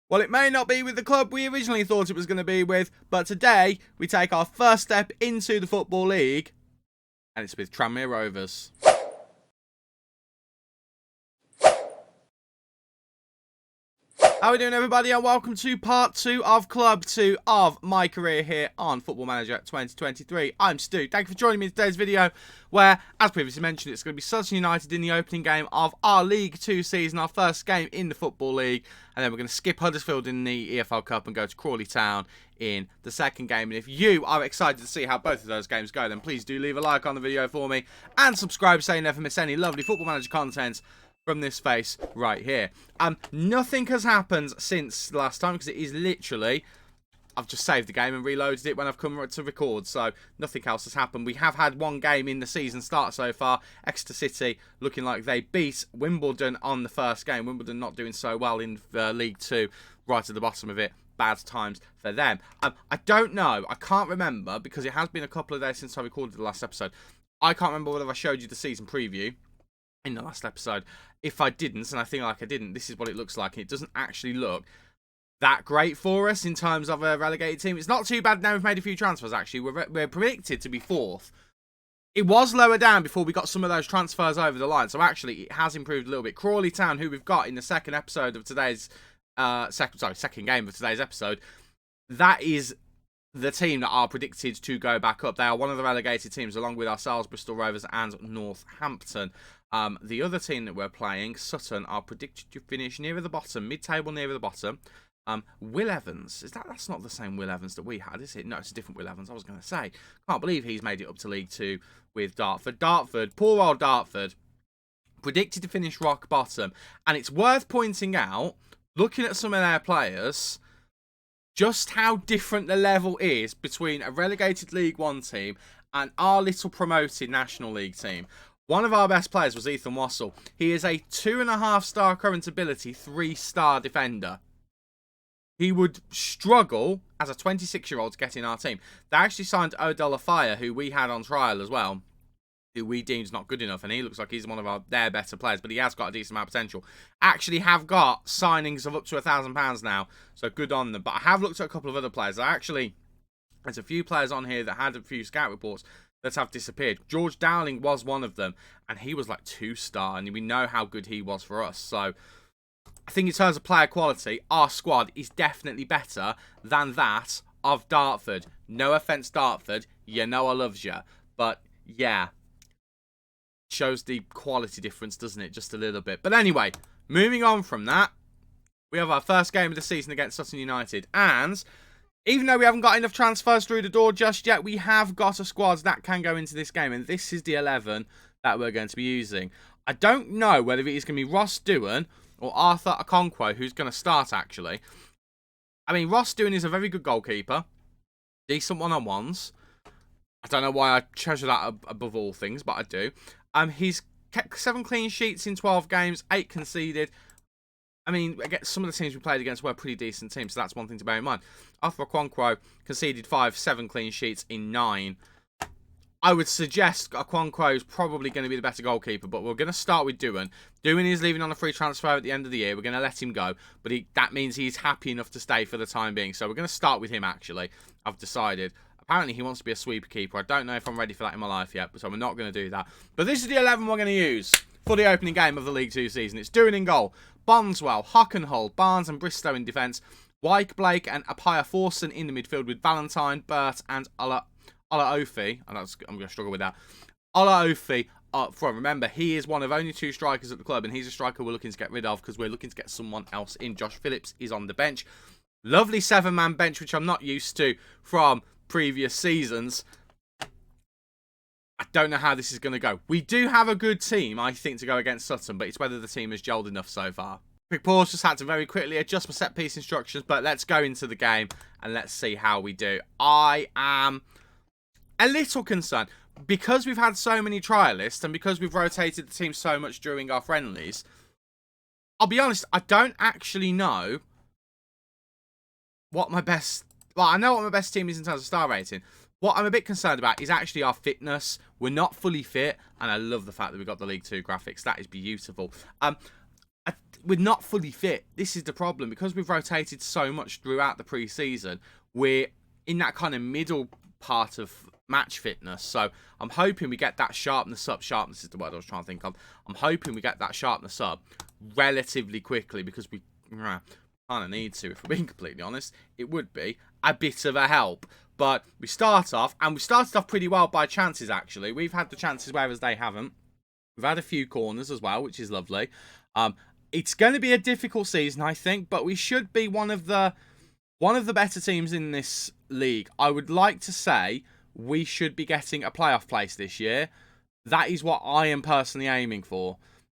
Well, it may not be with the club we originally thought it was going to be with, but today we take our first step into the Football League, and it's with Tranmere Rovers. How are we doing, everybody, and welcome to part 2 of Club 2 of my career here on Football Manager 2023. I'm Stu. Thank you for joining me in today's video, where, as previously mentioned, it's going to be Sutton United in the opening game of our League 2 season, our first game in the Football League, and then we're going to skip Huddersfield in the EFL Cup and go to Crawley Town in the second game. And if you are excited to see how both of those games go, then please do leave a like on the video for me and subscribe so you never miss any lovely Football Manager content from this face right here. Nothing has happened since last time because it is literally, I've just saved the game and reloaded it when I've come to record, so nothing else has happened. We have had one game in the season start so far. Exeter City looking like they beat Wimbledon on the first game. Wimbledon not doing so well in League 2, right at the bottom of it. Bad times for them. I don't know, I can't remember because it has been a couple of days since I recorded the last episode. I can't remember whether I showed you the season preview in the last episode. If I didn't, and I think like I didn't, this is what it looks like. And it doesn't actually look that great for us in terms of a relegated team. It's not too bad now we've made a few transfers, actually. We're predicted to be 4th. It was lower down before we got some of those transfers over the line. So actually, it has improved a little bit. Crawley Town, who we've got in the second episode of today's... second game of today's episode, that is the team that are predicted to go back up. They are one of the relegated teams, along with ourselves, Bristol Rovers and Northampton. The other team that we're playing, Sutton, are predicted to finish nearer the bottom, mid-table nearer the bottom. Will Evans, that's not the same Will Evans that we had, is it? No, it's a different Will Evans, I was going to say. Can't believe he's made it up to League 2 with Dartford. Poor old Dartford, predicted to finish rock bottom. And it's worth pointing out, looking at some of their players, just how different the level is between a relegated League 1 team and our little promoted National League team. One of our best players was Ethan Wassell. He is a 2.5-star current ability, 3-star defender. He would struggle as a 26-year-old to get in our team. They actually signed Odell Afire, who we had on trial as well, who we deemed not good enough, and he looks like he's one of their better players, but he has got a decent amount of potential. Actually have got signings of up to £1,000 now, so good on them. But I have looked at a couple of other players. There's a few players on here that had a few scout reports that have disappeared. George Dowling was one of them, and he was like 2-star, and we know how good he was for us. So I think in terms of player quality, our squad is definitely better than that of Dartford. No offence, Dartford, you know I loves you, but yeah, shows the quality difference, doesn't it? Just a little bit. But anyway, moving on from that, we have our first game of the season against Sutton United, and even though we haven't got enough transfers through the door just yet, we have got a squad that can go into this game, and this is the 11 that we're going to be using. I don't know whether it is going to be Ross Doohan or Arthur Okonkwo who's going to start, actually. I mean, Ross Doohan is a very good goalkeeper, decent one-on-ones. I don't know why I treasure that above all things, but I do. He's kept 7 clean sheets in 12 games, 8 conceded. I mean, some of the teams we played against were pretty decent teams, so that's one thing to bear in mind. Arthur Okonkwo conceded 7 clean sheets in 9. I would suggest Okonkwo is probably going to be the better goalkeeper, but we're going to start with Doohan. Doohan is leaving on a free transfer at the end of the year. We're going to let him go, but that means he's happy enough to stay for the time being. So we're going to start with him, actually. I've decided. Apparently, he wants to be a sweeper keeper. I don't know if I'm ready for that in my life yet, so we're not going to do that. But this is the 11 we're going to use for the opening game of the League 2 season. It's Doohan in goal, Bonswell, Hockenhull, Barnes and Bristow in defence, Wyke, Blake and Apaya Forson in the midfield with Valentine, Burt and Olaofi. I'm going to struggle with that. Olaofi up front. Remember, he is one of only 2 strikers at the club, and he's a striker we're looking to get rid of because we're looking to get someone else in. Josh Phillips is on the bench. Lovely 7-man bench, which I'm not used to from previous seasons. I don't know how this is going to go. We do have a good team, I think, to go against Sutton, but it's whether the team has gelled enough so far. Quick pause, just had to very quickly adjust my set-piece instructions, but let's go into the game and let's see how we do. I am a little concerned. Because we've had so many trialists and because we've rotated the team so much during our friendlies, I'll be honest, I don't actually know what my best... Well, I know what my best team is in terms of star rating. What I'm a bit concerned about is actually our fitness. We're not fully fit, and I love the fact that we've got the League 2 graphics. That is beautiful. we're not fully fit. This is the problem. Because we've rotated so much throughout the pre-season, we're in that kind of middle part of match fitness. So I'm hoping we get that sharpness up. Sharpness is the word I was trying to think of. I'm hoping we get that sharpness up relatively quickly, because we kind of need to, if we're being completely honest. It would be a bit of a help. But we start off, and we started off pretty well by chances, actually. We've had the chances, whereas they haven't. We've had a few corners as well, which is lovely. It's going to be a difficult season, I think, but we should be one of the better teams in this league. I would like to say we should be getting a playoff place this year. That is what I am personally aiming for.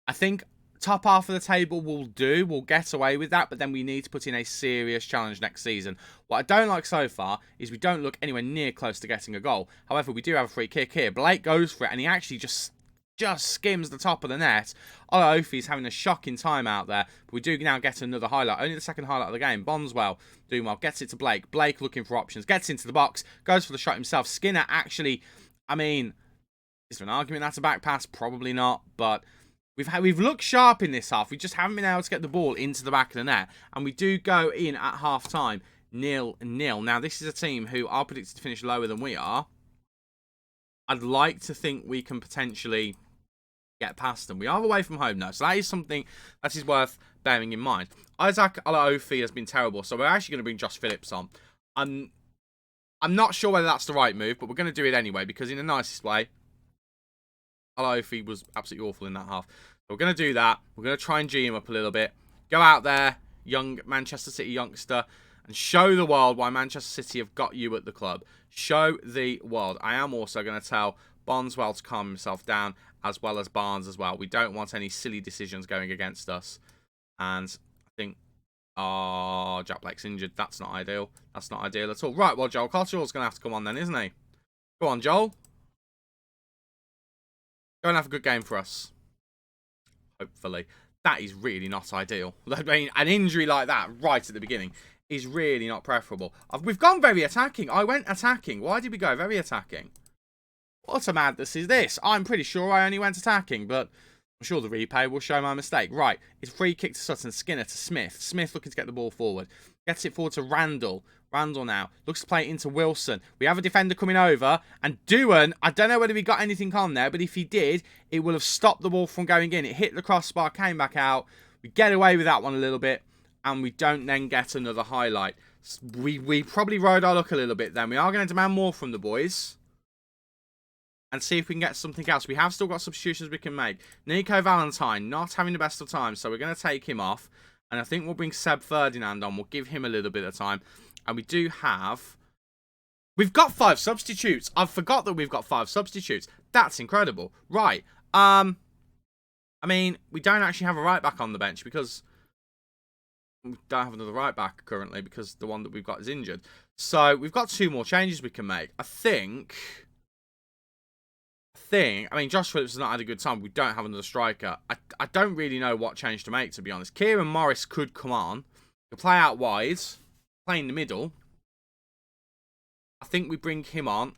I think top half of the table will do. We'll get away with that, but then we need to put in a serious challenge next season. What I don't like so far is we don't look anywhere near close to getting a goal. However, we do have a free kick here. Blake goes for it, and he actually just skims the top of the net. Olaofi's having a shocking time out there. But we do now get another highlight. Only the second highlight of the game. Bondswell doing well. Gets it to Blake. Blake looking for options. Gets into the box. Goes for the shot himself. Skinner actually, I mean, is there an argument that's a back pass? Probably not. But we've looked sharp in this half. We just haven't been able to get the ball into the back of the net. And we do go in at half-time 0-0. Now, this is a team who are predicted to finish lower than we are. I'd like to think we can potentially get past them. We are away from home now, so that is something that is worth bearing in mind. Isaac Olaofi has been terrible, so we're actually going to bring Josh Phillips on. I'm not sure whether that's the right move, but we're going to do it anyway, because in the nicest way, Olaofi was absolutely awful in that half. So we're going to do that. We're going to try and G him up a little bit. Go out there, young Manchester City youngster, and show the world why Manchester City have got you at the club. Show the world. I am also going to tell Bondswell to calm himself down, as well as Barnes as well. We don't want any silly decisions going against us. And I think, Jack Blake's injured. That's not ideal. That's not ideal at all. Right, well, Joel Cotterill's going to have to come on then, isn't he? Go on, Joel. Go and have a good game for us. Hopefully. That is really not ideal. I mean, an injury like that right at the beginning is really not preferable. We've gone very attacking. I went attacking. Why did we go very attacking? What a madness is this? I'm pretty sure I only went attacking, but I'm sure the replay will show my mistake. Right, it's a free kick to Sutton. Skinner to Smith. Smith looking to get the ball forward. Gets it forward to Randall. Randall now looks to play it into Wilson. We have a defender coming over, and Doohan, I don't know whether he got anything on there, but if he did, it will have stopped the ball from going in. It hit the crossbar, came back out. We get away with that one a little bit, and we don't then get another highlight. We probably rode our luck a little bit then. We are going to demand more from the boys and see if we can get something else. We have still got substitutions we can make. Nico Valentine not having the best of times, so we're going to take him off. And I think we'll bring Seb Ferdinand on. We'll give him a little bit of time. And we do have... We've got 5 substitutes. I forgot that we've got 5 substitutes. That's incredible. Right. I mean, we don't actually have a right back on the bench because we don't have another right back currently because the one that we've got is injured. So we've got 2 more changes we can make. I mean, Josh Phillips has not had a good time. We don't have another striker. I don't really know what change to make, to be honest. Kieran Morris could come on. He'll play out wide. Play in the middle. I think we bring him on.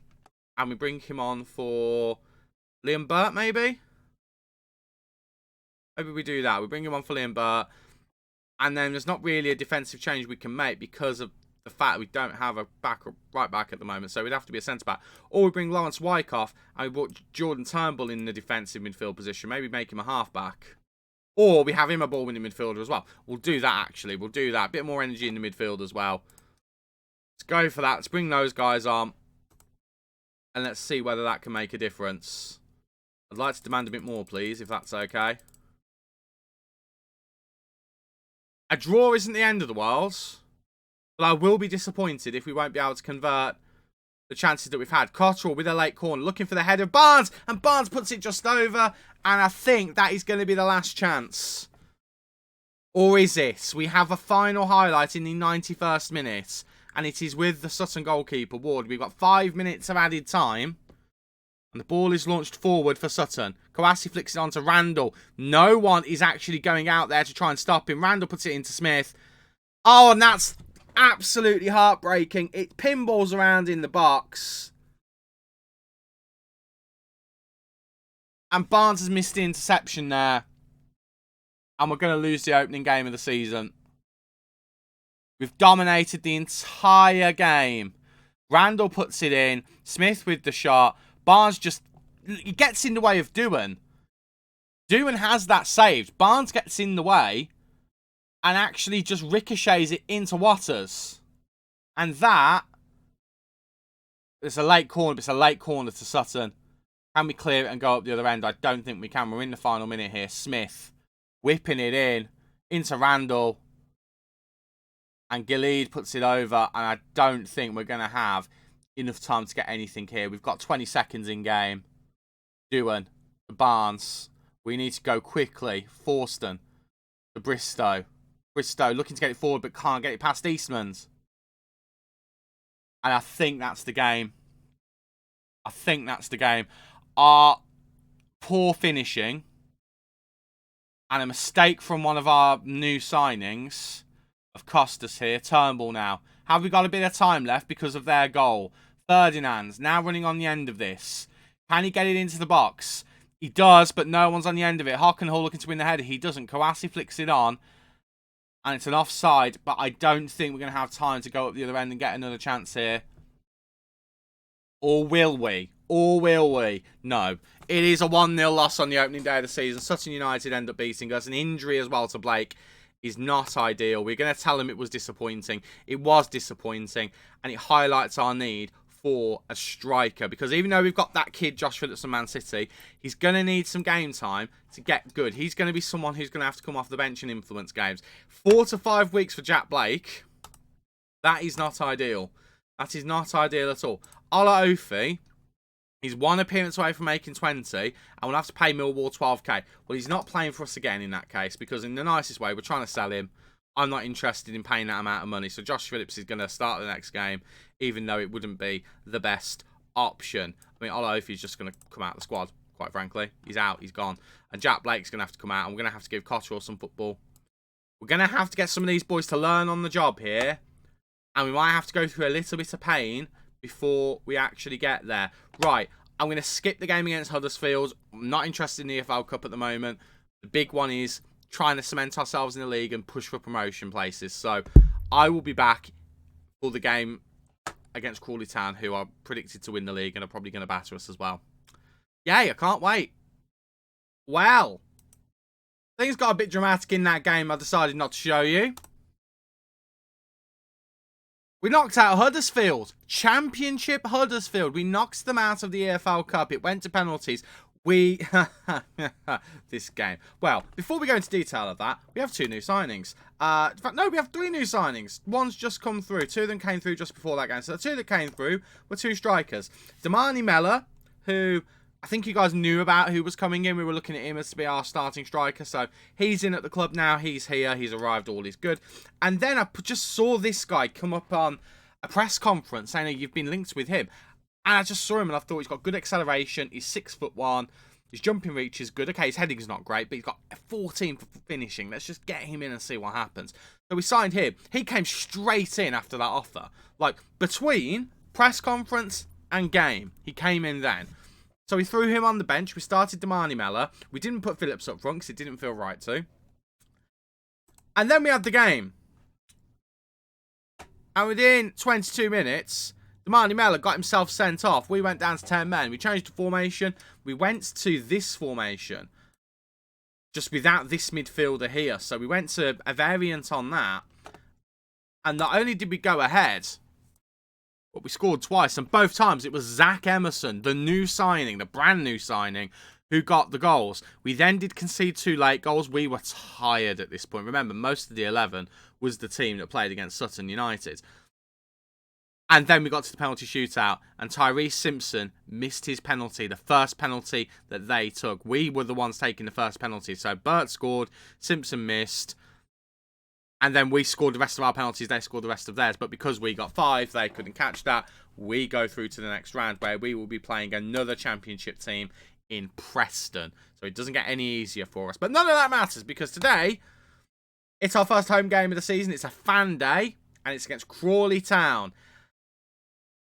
And we bring him on for Liam Burt, maybe? Maybe we do that. We bring him on for Liam Burt. And then there's not really a defensive change we can make because of the fact we don't have a right back at the moment, so we'd have to be a centre back. Or we bring Lawrence Wyckoff and we put Jordan Turnbull in the defensive midfield position. Maybe make him a half back. Or we have him a ball winning midfielder as well. We'll do that actually. We'll do that. A bit more energy in the midfield as well. Let's go for that. Let's bring those guys on. And let's see whether that can make a difference. I'd like to demand a bit more, please, if that's okay. A draw isn't the end of the world. But I will be disappointed if we won't be able to convert the chances that we've had. Cotterill with a late corner, looking for the head of Barnes. And Barnes puts it just over. And I think that is going to be the last chance. Or is it? We have a final highlight in the 91st minute. And it is with the Sutton goalkeeper, Ward. We've got 5 minutes of added time. And the ball is launched forward for Sutton. Kouassi flicks it onto Randall. No one is actually going out there to try and stop him. Randall puts it into Smith. Oh, and that's absolutely heartbreaking. It pinballs around in the box. And Barnes has missed the interception there. and we're going to lose the opening game of the season. We've dominated the entire game. Randall puts it in. Smith with the shot. Barnes just... He gets in the way of Dewan. Dewan has that saved. Barnes gets in the way and actually just ricochets it into Waters. And that... It's a late corner, but it's a late corner to Sutton. Can we clear it and go up the other end? I don't think we can. We're in the final minute here. Smith whipping it in into Randall. And Gilead puts it over. And I don't think we're going to have enough time to get anything here. We've got 20 seconds in game. Dewan, Barnes. We need to go quickly. Forston to Bristow. Bristow looking to get it forward but can't get it past Eastman's. And I think that's the game. I think that's the game. Our poor finishing and a mistake from one of our new signings have cost us here. Turnbull now. Have we got a bit of time left because of their goal? Ferdinand's now running on the end of this. Can he get it into the box? He does, but no one's on the end of it. Hockenhull looking to win the header. He doesn't. Kouassi flicks it on. And it's an offside, but I don't think we're going to have time to go up the other end and get another chance here. Or will we? Or will we? No. It is a 1-0 loss on the opening day of the season. Sutton United end up beating us. An injury as well to Blake is not ideal. We're going to tell him it was disappointing. It was disappointing, and it highlights our need for a striker, because even though we've got that kid Josh Phillips from Man City, he's going to need some game time to get good. He's going to be someone who's going to have to come off the bench and influence games. 4 to 5 weeks for Jack Blake. That is not ideal. That is not ideal at all. Ola Ofi, he's one appearance away from making 20, and we'll have to pay Millwall 12k. Well, he's not playing for us again in that case, because in the nicest way, we're trying to sell him. I'm not interested in paying that amount of money. So Josh Phillips is going to start the next game, even though it wouldn't be the best option. I mean, Ola Ofi's just going to come out of the squad, quite frankly. He's out, he's gone. And Jack Blake's going to have to come out, and we're going to have to give Cottrell some football. We're going to have to get some of these boys to learn on the job here. And we might have to go through a little bit of pain before we actually get there. Right, I'm going to skip the game against Huddersfield. I'm not interested in the EFL Cup at the moment. The big one is trying to cement ourselves in the league and push for promotion places. So I will be back for the game against Crawley Town, who are predicted to win the league and are probably going to batter us as well. Yay, I can't wait. Well, things got a bit dramatic in that game. I decided not to show you. We knocked out Huddersfield. Championship Huddersfield. We knocked them out of the EFL Cup. It went to penalties. This game. Well, before we go into detail of that, we have 2 new signings. In fact, no, we have 3 new signings. One's just come through. 2 of them came through just before that game. So the 2 that came through were 2 strikers. Damani Mellor, who I think you guys knew about, who was coming in. We were looking at him as to be our starting striker. So he's in at the club now. He's here. He's arrived. All is good. And then I just saw this guy come up on a press conference saying you've been linked with him. And I just saw him and I thought he's got good acceleration. He's 6'1". His jumping reach is good. Okay, his heading's not great, but he's got 14 for finishing. Let's just get him in and see what happens. So we signed him. He came straight in after that offer. Like, between press conference and game, he came in then. So we threw him on the bench. We started Damani Mellor. We didn't put Phillips up front because it didn't feel right to. And then we had the game. And within 22 minutes, Damani Mellor got himself sent off. We went down to 10 men. We changed the formation. We went to this formation. Just without this midfielder here. So we went to a variant on that. And not only did we go ahead, but we scored twice. And both times it was Zach Emerson, the new signing, the brand new signing, who got the goals. We then did concede 2 late goals. We were tired at this point. Remember, most of the 11 was the team that played against Sutton United. And then we got to the penalty shootout, and Tyrese Simpson missed his penalty, the first penalty that they took. We were the ones taking the first penalty. So Burt scored, Simpson missed, and then we scored the rest of our penalties. They scored the rest of theirs. But because we got 5, they couldn't catch that. We go through to the next round, where we will be playing another championship team in Preston. So it doesn't get any easier for us. But none of that matters, because today, it's our first home game of the season. It's a fan day, and it's against Crawley Town.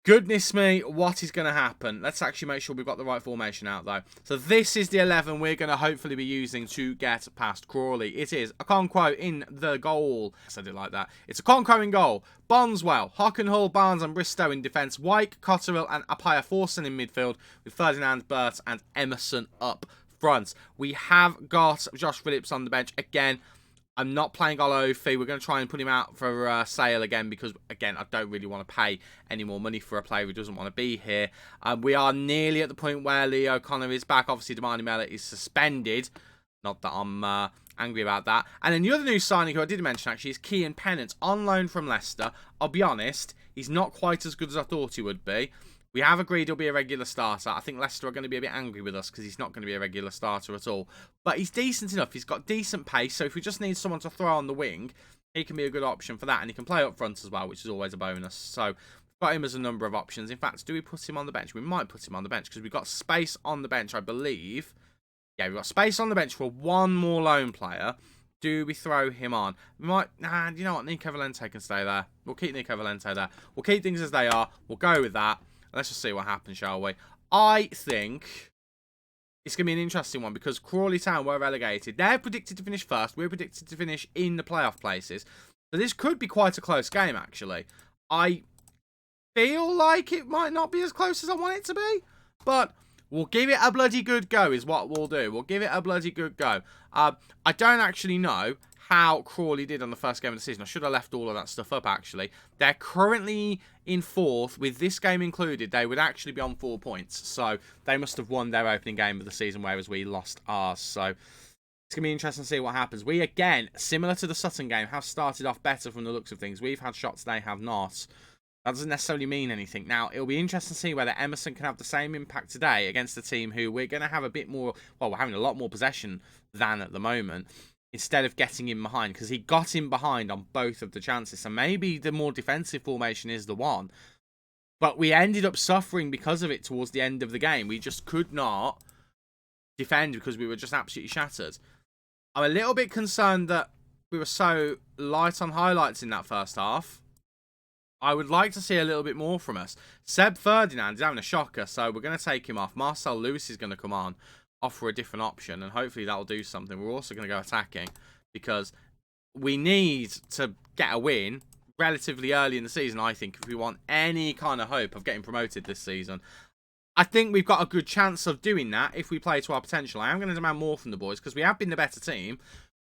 Goodness me, what is going to happen? Let's actually make sure we've got the right formation out, though. So this is the 11 we're going to hopefully be using to get past Crawley. It is Okonkwo in the goal. I said it like that. It's Okonkwo in goal. Bonswell, Hockenhull, Barnes and Bristow in defence. Wyke, Cotterill and Apaya Forson in midfield. With Ferdinand, Burt and Emerson up front. We have got Josh Phillips on the bench again. I'm not playing Olofi. We're going to try and put him out for sale again because, again, I don't really want to pay any more money for a player who doesn't want to be here. We are nearly at the point where Leo O'Connor is back. Obviously, Damani Mella is suspended. Not that I'm angry about that. And then the other new signing who I did mention, actually, is Kean Pennant on loan from Leicester. I'll be honest, he's not quite as good as I thought he would be. We have agreed he'll be a regular starter. I think Leicester are going to be a bit angry with us because he's not going to be a regular starter at all. But he's decent enough. He's got decent pace. So if we just need someone to throw on the wing, he can be a good option for that. And he can play up front as well, which is always a bonus. So we've got him as a number of options. In fact, do we put him on the bench? We might put him on the bench because we've got space on the bench, I believe. Yeah, we've got space on the bench for one more loan player. Do we throw him on? We might... Nah, you know what? Nico Valente can stay there. We'll keep Nico Valente there. We'll keep things as they are. We'll go with that. Let's just see what happens, shall we? I think it's going to be an interesting one because Crawley Town were relegated. They're predicted to finish first. We're predicted to finish in the playoff places. So this could be quite a close game, actually. I feel like it might not be as close as I want it to be. But we'll give it a bloody good go is what we'll do. We'll give it a bloody good go. I don't actually know how Crawley did on the first game of the season. I should have left all of that stuff up, actually. They're currently in 4th. With this game included, they would actually be on 4 points. So they must have won their opening game of the season, whereas we lost ours. So it's going to be interesting to see what happens. We, again, similar to the Sutton game, have started off better from the looks of things. We've had shots, they have not. That doesn't necessarily mean anything. Now, it'll be interesting to see whether Emerson can have the same impact today against a team who we're going to have a bit more... Well, we're having a lot more possession than at the moment. Instead of getting him behind, because he got him behind on both of the chances. So maybe the more defensive formation is the one. But we ended up suffering because of it towards the end of the game. We just could not defend because we were just absolutely shattered. I'm a little bit concerned that we were so light on highlights in that first half. I would like to see a little bit more from us. Seb Ferdinand is having a shocker, so we're going to take him off. Marcel Lewis is going to come on. Offer a different option, and hopefully that'll do something. We're also going to go attacking because we need to get a win relatively early in the season, I think, if we want any kind of hope of getting promoted this season. I think we've got a good chance of doing that if we play to our potential. I am going to demand more from the boys because we have been the better team.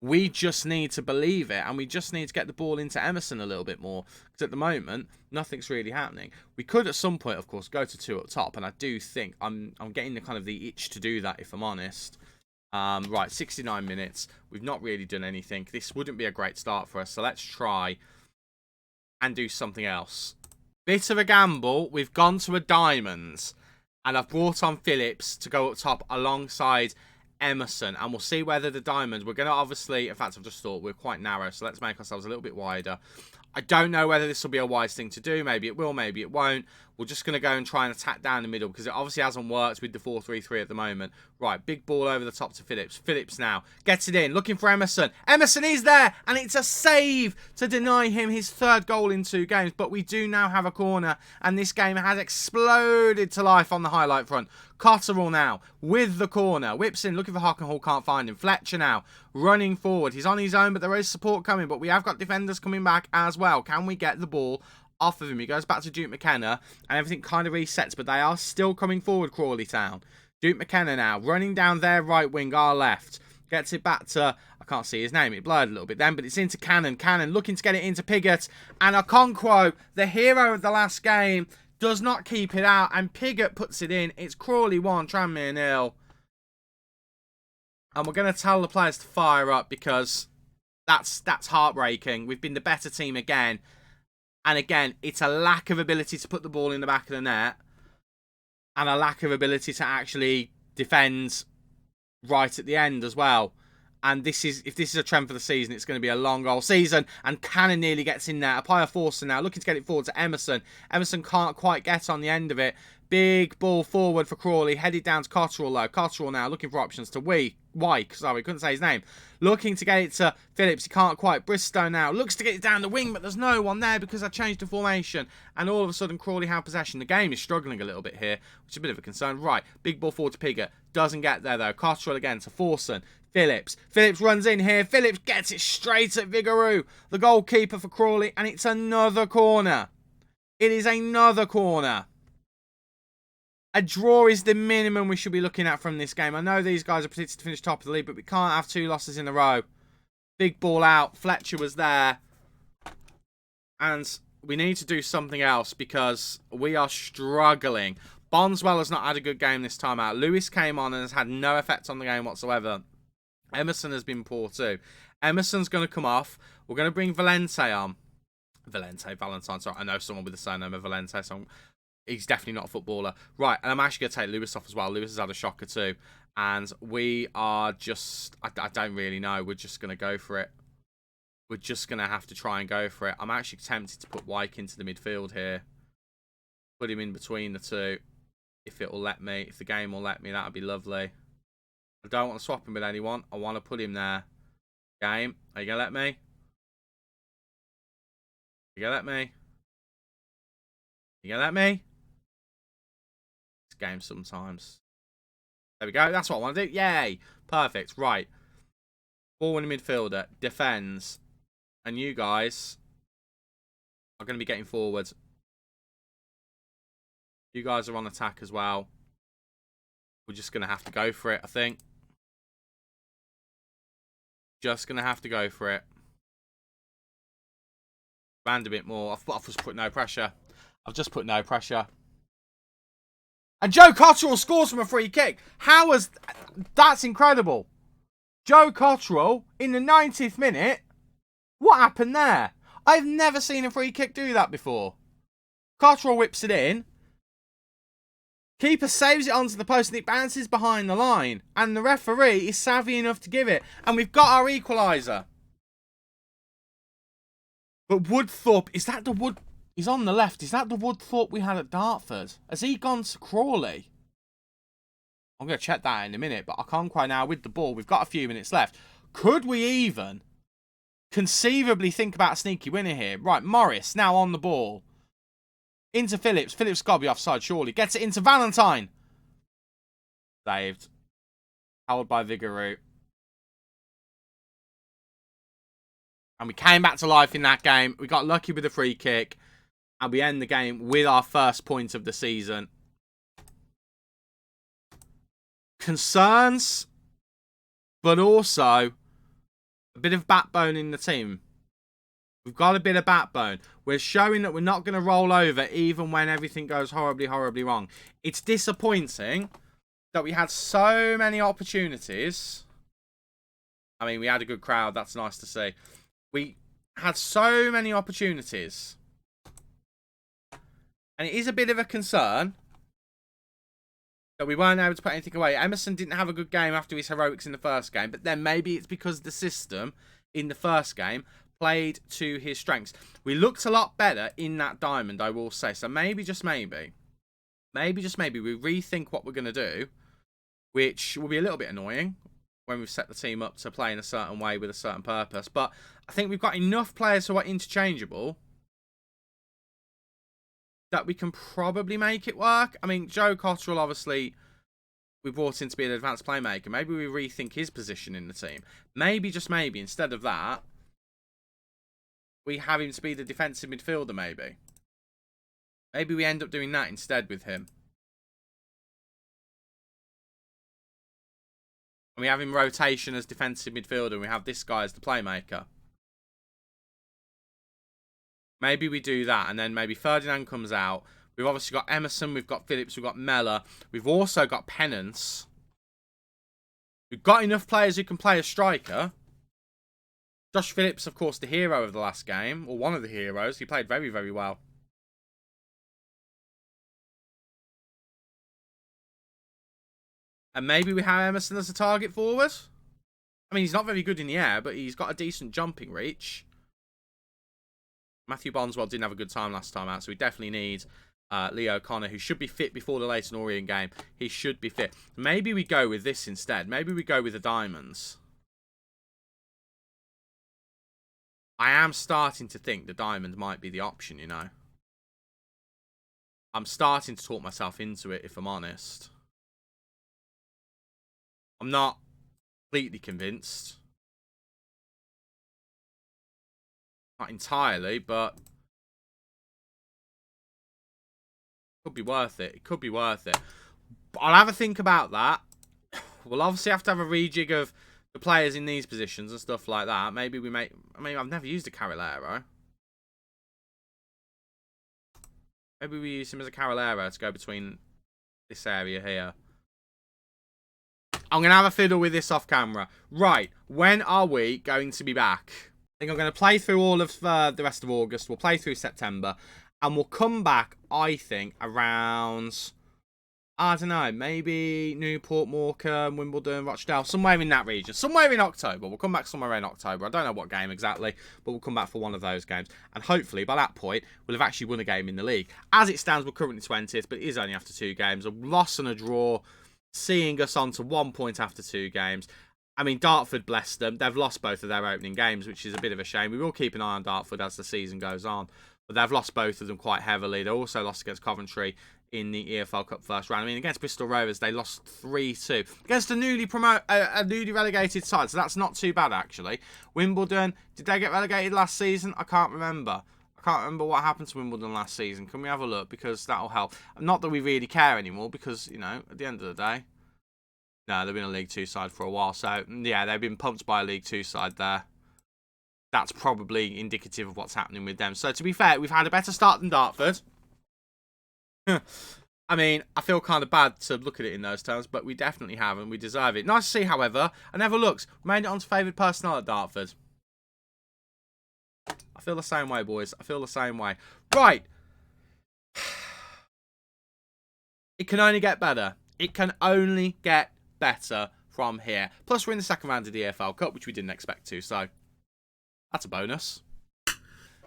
We just need to believe it, and we just need to get the ball into Emerson a little bit more. Because at the moment, nothing's really happening. We could, at some point, of course, go to 2 up top, and I do think I'm getting the kind of the itch to do that, if I'm honest. Right, 69 minutes. We've not really done anything. This wouldn't be a great start for us, so let's try and do something else. Bit of a gamble. We've gone to a diamonds, and I've brought on Phillips to go up top alongside Emerson, and we'll see whether the diamonds, we're going to obviously, in fact, I've just thought we're quite narrow, so let's make ourselves a little bit wider. I don't know whether this will be a wise thing to do. Maybe it will, maybe it won't. We're just going to go and try and attack down the middle because it obviously hasn't worked with the 4-3-3 at the moment. Right, big ball over the top to Phillips. Phillips now gets it in, looking for Emerson. Emerson is there, and it's a save to deny him his 3rd goal in 2 games. But we do now have a corner, and this game has exploded to life on the highlight front. Cotterill now with the corner. Whips in, looking for Hockenhull, can't find him. Fletcher now running forward. He's on his own, but there is support coming. But we have got defenders coming back as well. Can we get the ball off of him? He goes back to Duke McKenna, and everything kind of resets, but they are still coming forward, Crawley Town. Duke McKenna now running down their right wing, our left. Gets it back to, I can't see his name, it blurred a little bit then, but it's into Cannon. Cannon looking to get it into Piggott, and Okonkwo, the hero of the last game, does not keep it out, and Piggott puts it in. It's Crawley 1, Tranmere 0. And we're going to tell the players to fire up because that's heartbreaking. We've been the better team again. And again, it's a lack of ability to put the ball in the back of the net. And a lack of ability to actually defend right at the end as well. And if this is a trend for the season, it's going to be a long goal season. And Cannon nearly gets in there. Apaya Forster now looking to get it forward to Emerson. Emerson can't quite get on the end of it. Big ball forward for Crawley. Headed down to Cotterill, though. Cotterill now looking for options to Wyke. Sorry, couldn't say his name. Looking to get it to Phillips. He can't quite. Bristow now looks to get it down the wing, but there's no one there because I changed the formation. And all of a sudden, Crawley have possession. The game is struggling a little bit here, which is a bit of a concern. Right, big ball forward to Pigott. Doesn't get there, though. Cotterill again to Forson. Phillips. Phillips runs in here. Phillips gets it straight at Vigouroux, the goalkeeper for Crawley. And it's another corner. It is another corner. A draw is the minimum we should be looking at from this game. I know these guys are predicted to finish top of the league, but we can't have 2 losses in a row. Big ball out. Fletcher was there. And we need to do something else because we are struggling. Bonswell has not had a good game this time out. Lewis came on and has had no effect on the game whatsoever. Emerson has been poor too. Emerson's going to come off. We're going to bring Valentine on. Valentine. Sorry, I know someone with the surname of Valentine, so he's definitely not a footballer. Right, and I'm actually going to take Lewis off as well. Lewis has had a shocker too. And we are just... I don't really know. We're just going to go for it. We're just going to have to try and go for it. I'm actually tempted to put Wyke into the midfield here. Put him in between the two. If it will let me. If the game will let me, that would be lovely. I don't want to swap him with anyone. I want to put him there. Game. Are you going to let me? Are you going to let me? Are you going to let me? This game sometimes. There we go. That's what I want to do. Yay. Perfect. Right. Ball-winning midfielder. Defends. And you guys are going to be getting forward. You guys are on attack as well. We're just going to have to go for it, I think. Just going to have to go for it. Band a bit more. I've just put no pressure. I've just put no pressure. And Joe Cotterill scores from a free kick. How has... That's incredible. Joe Cotterill in the 90th minute. What happened there? I've never seen a free kick do that before. Cotterill whips it in. Keeper saves it onto the post and it bounces behind the line. And the referee is savvy enough to give it. And we've got our equaliser. But Woodthorpe, is that the Wood... He's on the left. Is that the Woodthorpe we had at Dartford? Has he gone to Crawley? I'm going to check that in a minute, but I can't quite now with the ball. We've got a few minutes left. Could we even conceivably think about a sneaky winner here? Right, Morris now on the ball. Into Phillips. Phillips got to be offside, surely. Gets it into Valentine. Saved. Held by Vigouroux. And we came back to life in that game. We got lucky with a free kick. And we end the game with our first point of the season. Concerns. But also a bit of backbone in the team. We've got a bit of backbone. We're showing that we're not going to roll over even when everything goes horribly, horribly wrong. It's disappointing that we had so many opportunities. I mean, we had a good crowd. That's nice to see. We had so many opportunities. And it is a bit of a concern that we weren't able to put anything away. Emerson didn't have a good game after his heroics in the first game. But then maybe it's because the system in the first game played to his strengths. We looked a lot better in that diamond, I will say. So maybe, just maybe, we rethink what we're going to do, which will be a little bit annoying when we've set the team up to play in a certain way with a certain purpose. But I think we've got enough players who are interchangeable that we can probably make it work. I mean, Joe Cotterill, obviously, we brought in to be an advanced playmaker. Maybe we rethink his position in the team. Maybe, just maybe, instead of that, we have him to be the defensive midfielder, maybe. Maybe we end up doing that instead with him. And we have him rotation as defensive midfielder, and we have this guy as the playmaker. Maybe we do that, and then maybe Ferdinand comes out. We've obviously got Emerson, we've got Phillips, we've got Mellor. We've also got Pennance. We've got enough players who can play a striker. Josh Phillips, of course, the hero of the last game, or one of the heroes. He played very, very well. And maybe we have Emerson as a target forward. I mean, he's not very good in the air, but he's got a decent jumping reach. Matthew Bonswell didn't have a good time last time out, so we definitely need Lee O'Connor, who should be fit before the Leyton Orient game. He should be fit. Maybe we go with this instead. Maybe we go with the diamonds. I am starting to think the diamond might be the option, you know. I'm starting to talk myself into it, if I'm honest. I'm not completely convinced. Not entirely, but it could be worth it. It could be worth it. But I'll have a think about that. We'll obviously have to have a rejig of the players in these positions and stuff like that. Maybe we make... I mean, I've never used a Carolero. Maybe we use him as a Carolero to go between this area here. I'm going to have a fiddle with this off camera. Right, when are we going to be back? I think I'm going to play through all of the rest of August. We'll play through September. And we'll come back, I think, around... I don't know, maybe Newport, Morecambe, Wimbledon, Rochdale, somewhere in that region. Somewhere in October. We'll come back somewhere in October. I don't know what game exactly, but we'll come back for one of those games. And hopefully, by that point, we'll have actually won a game in the league. As it stands, we're currently 20th, but it is only after 2 games. A loss and a draw, seeing us on to 1 point after 2 games. I mean, Dartford, bless them. They've lost both of their opening games, which is a bit of a shame. We will keep an eye on Dartford as the season goes on. But they've lost both of them quite heavily. They also lost against Coventry in the EFL Cup first round. I mean, against Bristol Rovers, they lost 3-2 against a newly relegated side, so that's not too bad, actually. Wimbledon, did they get relegated last season? I can't remember. I can't remember what happened to Wimbledon last season. Can we have a look? Because that'll help. Not that we really care anymore, because, you know, at the end of the day, no, they've been a League 2 side for a while. So, yeah, they've been pumped by a League 2 side there. That's probably indicative of what's happening with them. So, to be fair, we've had a better start than Dartford. I mean, I feel kind of bad to look at it in those terms, but we definitely have, and we deserve it. Nice to see, however. I never looked. We made it onto favoured personnel at Dartford. I feel the same way, boys. I feel the same way. Right. It can only get better. It can only get better from here. Plus, we're in the second round of the EFL Cup, which we didn't expect to, so that's a bonus.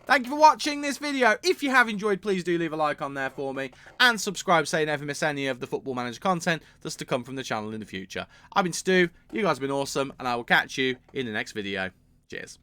Thank you for watching this video. If you have enjoyed, please do leave a like on there for me. And subscribe so you never miss any of the Football Manager content that's to come from the channel in the future. I've been Stu, you guys have been awesome, and I will catch you in the next video. Cheers.